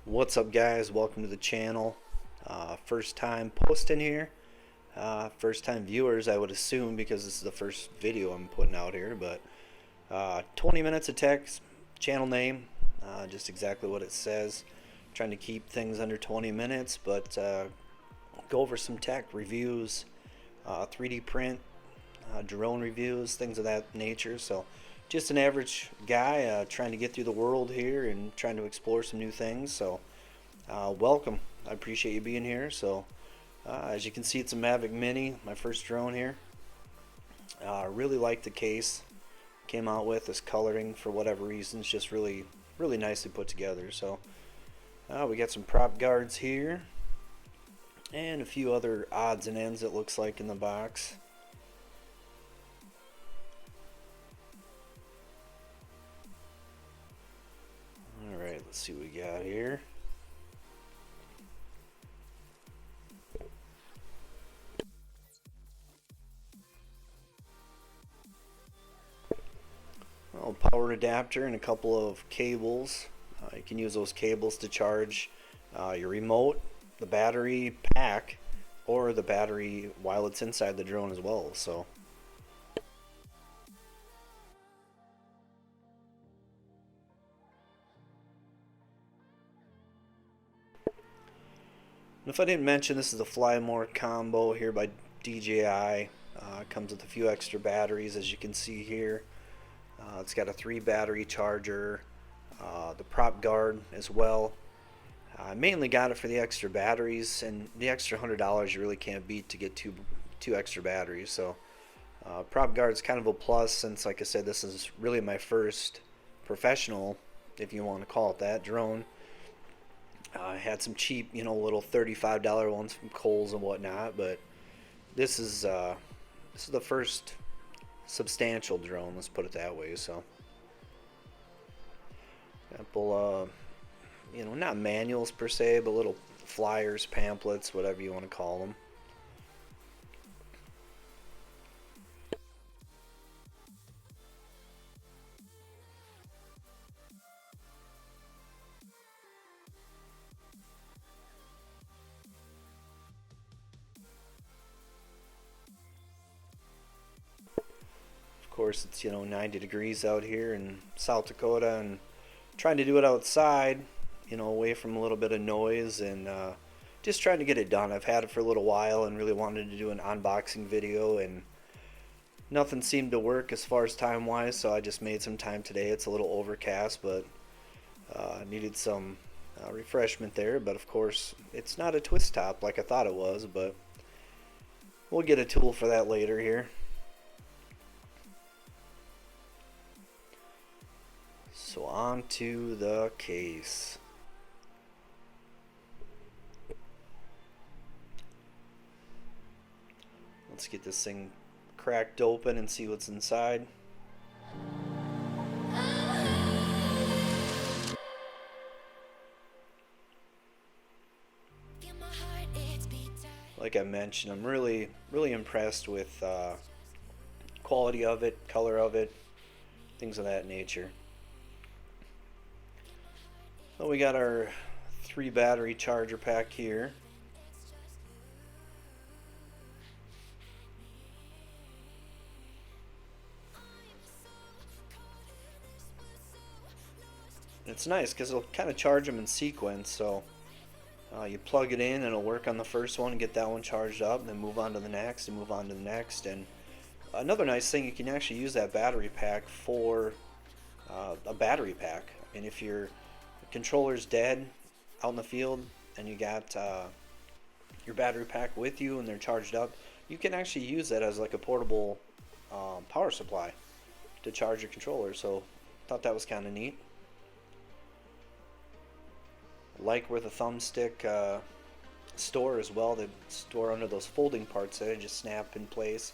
What's up, guys? Welcome to the channel. First time posting here. First time viewers, I would assume, because this is the first video I'm putting out here. But 20 minutes of text, channel name, just exactly what it says. Trying to keep things under 20 minutes, but go over some tech reviews, 3D print, drone reviews, things of that nature. So just an average guy trying to get through the world here and trying to explore some new things. So welcome. I appreciate you being here. So as you can see, it's a Mavic Mini, my first drone here. Really like the case came out with. This coloring, for whatever reason, is just really nicely put together. So we got some prop guards here and a few other odds and ends, it looks like, in the box. Alright, let's see what we got here. Well, power adapter and a couple of cables. You can use those cables to charge your remote, the battery pack, or the battery while it's inside the drone as well. So and if I didn't mention, this is a Fly More combo here by DJI. Comes with a few extra batteries, as you can see here. It's got a 3 battery charger, the prop guard as well. I mainly got it for the extra batteries, and the extra $100 you really can't beat to get two extra batteries. So prop guard is kind of a plus, since, like I said, this is really my first professional, if you want to call it that, drone. I had some cheap, little $35 ones from Kohl's and whatnot, but this is the first substantial drone, let's put it that way. So couple not manuals per se, but little flyers, pamphlets, whatever you want to call them. Of course, it's 90 degrees out here in South Dakota, and trying to do it outside, away from a little bit of noise, and just trying to get it done. I've had it for a little while and really wanted to do an unboxing video, and nothing seemed to work as far as time wise, so I just made some time today. It's a little overcast, but needed some refreshment there. But of course, it's not a twist top like I thought it was, but we'll get a tool for that later here. So on to the case. Let's get this thing cracked open and see what's inside. Like I mentioned, I'm really impressed with quality of it, color of it, things of that nature. So we got our 3 battery charger pack here. It's nice because it'll kind of charge them in sequence. So you plug it in and it'll work on the first one, get that one charged up, then move on to the next and move on to the next. And another nice thing, you can actually use that battery pack for a battery pack. And if your controller's dead out in the field and you got your battery pack with you and they're charged up, you can actually use that as like a portable power supply to charge your controller. So thought that was kind of neat. Like where the thumbstick store as well, they store under those folding parts that just snap in place.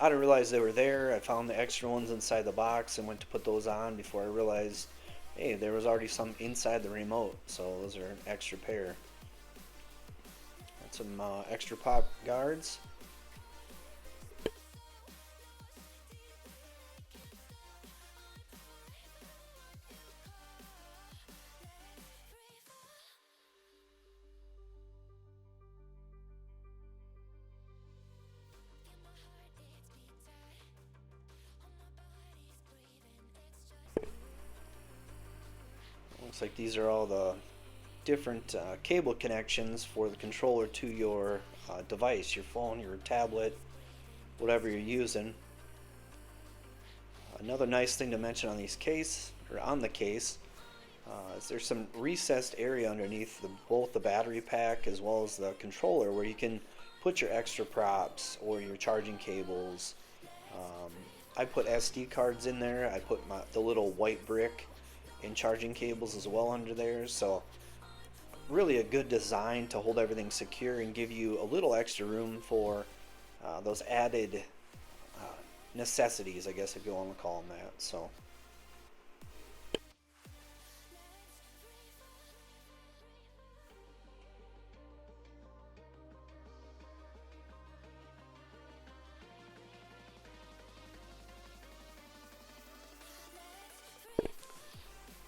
I didn't realize they were there. I found the extra ones inside the box and went to put those on before I realized, hey, there was already some inside the remote, so those are an extra pair. Got some extra pop guards. Looks like these are all the different cable connections for the controller to your device, your phone, your tablet, whatever you're using. Another nice thing to mention on these case, or on the case, is there's some recessed area underneath both the battery pack as well as the controller where you can put your extra props or your charging cables. Um, I put SD cards in there. I put the little white brick and charging cables as well under there. So really a good design to hold everything secure and give you a little extra room for those added necessities, I guess, if you want to call them that. So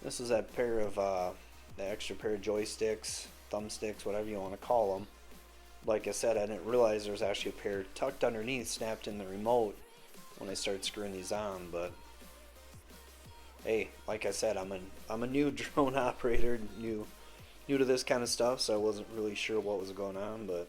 this is that pair of the extra pair of joysticks, thumbsticks, whatever you want to call them. Like I said, I didn't realize there was actually a pair tucked underneath, snapped in the remote when I started screwing these on. But hey, like I said, I'm a new drone operator, new to this kind of stuff, so I wasn't really sure what was going on, but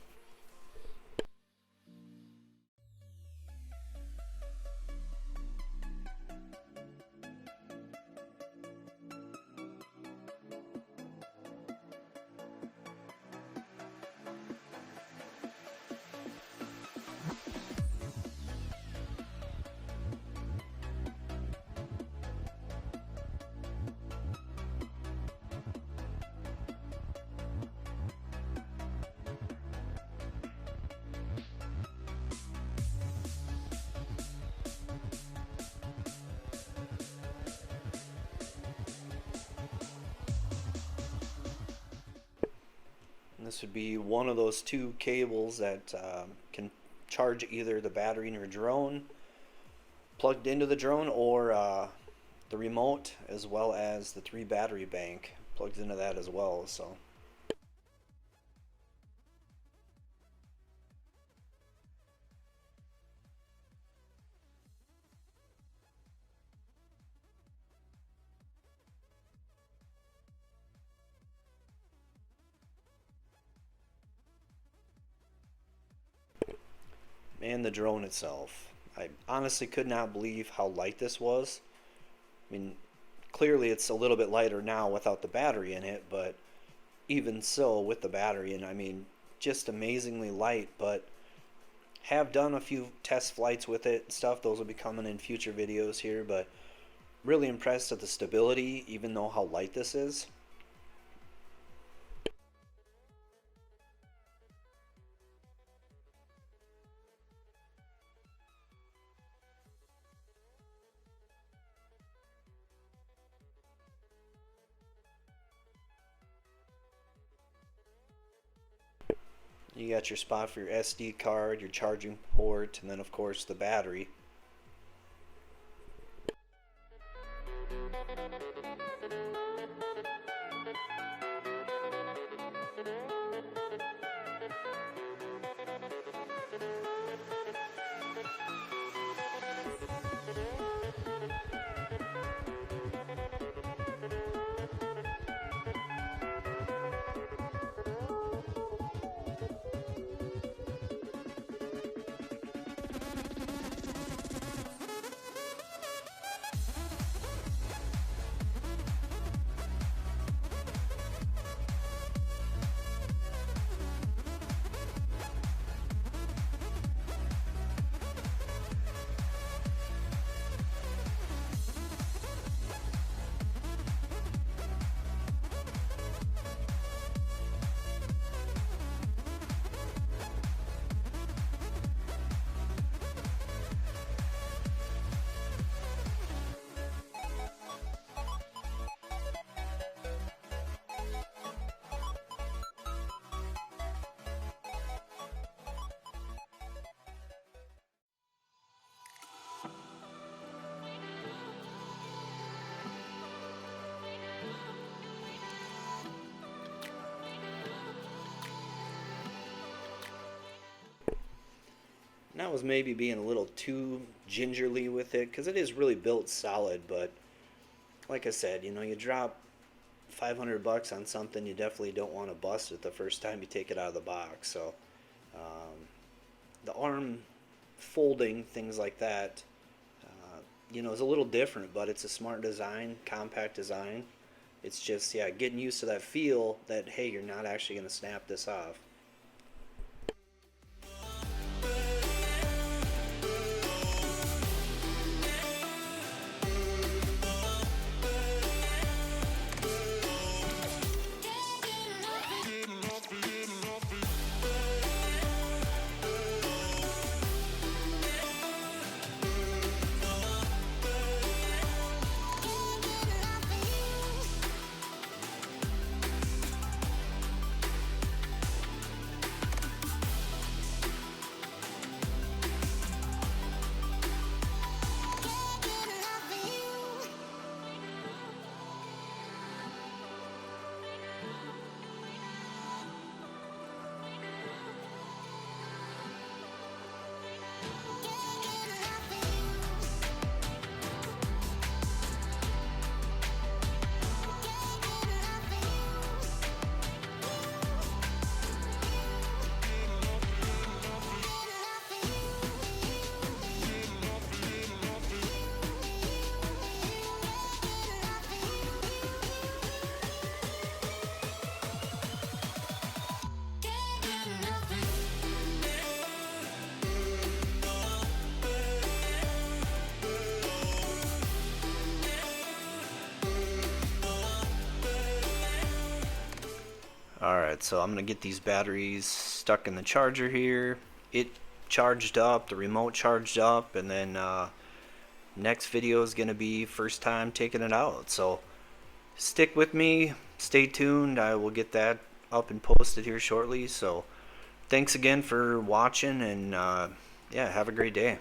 this would be one of those two cables that can charge either the battery in your drone plugged into the drone or the remote, as well as the 3 battery bank plugged into that as well. So and the drone itself, I honestly could not believe how light this was. I mean, clearly it's a little bit lighter now without the battery in it, but even so with the battery in, I mean, just amazingly light. But have done a few test flights with it and stuff. Those will be coming in future videos here, but really impressed at the stability even though how light this is. You got your spot for your SD card, your charging port, and then of course the battery. And I was maybe being a little too gingerly with it because it is really built solid, but like I said, you know, you drop $500 on something, you definitely don't want to bust it the first time you take it out of the box. So the arm folding, things like that, is a little different, but it's a smart design, compact design. It's just, yeah, getting used to that feel that, hey, you're not actually going to snap this off. Alright, so I'm going to get these batteries stuck in the charger here. It charged up, the remote charged up, and then next video is going to be first time taking it out. So stick with me, stay tuned, I will get that up and posted here shortly. So thanks again for watching, and yeah, have a great day.